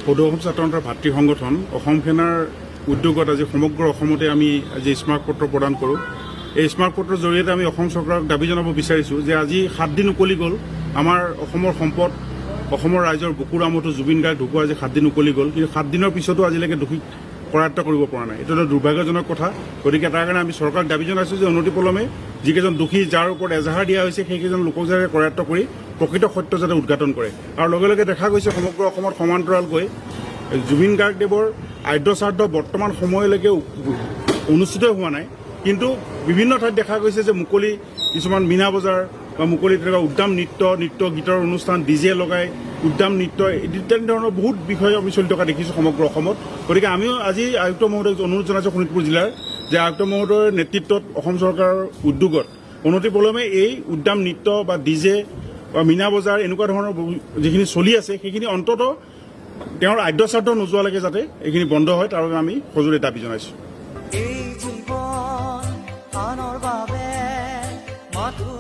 সদৌ অসম ছাত্ৰ সন্থাৰ ভাতৃ সংগঠন অসম সেনাৰ উদ্যোগত আজি সমগ্ৰ অসমতে আমি আজি স্মাৰকপত্ৰ প্ৰদান কৰোঁ। এই স্মাৰকপত্ৰৰ জৰিয়তে আমি অসম চৰকাৰক দাবী জনাব বিচাৰিছোঁ যে আজি 7 দিন উকলি গ'ল আমাৰ অসমৰ সম্পদ, অসমৰ ৰাইজৰ বুকুৰ আমঠু জুবিন গাৰ্গ ঢুকুৱা আজি 7 দিন উকলি গ'ল, কিন্তু 7 দিনৰ পিছতো আজিলৈকে দোষীক কৰায়ত্ব কৰিব পৰা নাই। এইটো এটা দুৰ্ভাগ্যজনক কথা। গতিকে তাৰ কাৰণে আমি চৰকাৰক দাবী জনাইছোঁ যে অনতিপলমে যিকেইজন দোষী, যাৰ ওপৰত এজাহাৰ দিয়া হৈছে, সেইকেইজন লোকক যাতে কৰায়ত্ব কৰি প্ৰকৃত সত্য যাতে উদঘাটন কৰে। আৰু লগে লগে দেখা গৈছে সমগ্ৰ অসমত সমান্তৰালকৈ জুবিন গাৰ্গদেৱৰ আদ্য শ্ৰাদ্ধ বৰ্তমান সময়লৈকে অনুষ্ঠিত হোৱা নাই, কিন্তু বিভিন্ন ঠাইত দেখা গৈছে যে মুকলি কিছুমান মীনা বজাৰ বা মুকলি তেনেকুৱা উদ্যাম নৃত্য গীতৰ অনুষ্ঠান, ডিজে লগাই উদ্যাম নৃত্য ইত্যাদি ধৰণৰ বহুত বিষয় আমি চলি থকা দেখিছোঁ সমগ্ৰ অসমত। গতিকে আমিও আজি আয়ুক্ত মহোদয়ক অনুৰোধ জনাইছোঁ শোণিতপুৰ জিলাৰ যে আয়ুক্ত মহোদয়ৰ নেতৃত্বত অসম চৰকাৰৰ উদ্যোগত অনতিপলমে এই উদ্যাম নৃত্য বা ডিজে বা মীনা বজাৰ এনেকুৱা ধৰণৰ যিখিনি চলি আছে সেইখিনি অন্ততঃ তেওঁৰ আদ্য শ্ৰাদ্ধ নোযোৱালৈকে যাতে এইখিনি বন্ধ হয়, তাৰ বাবে আমি সজোৰে দাবী জনাইছোঁ। এই জীৱন আনৰ বাবে মাথো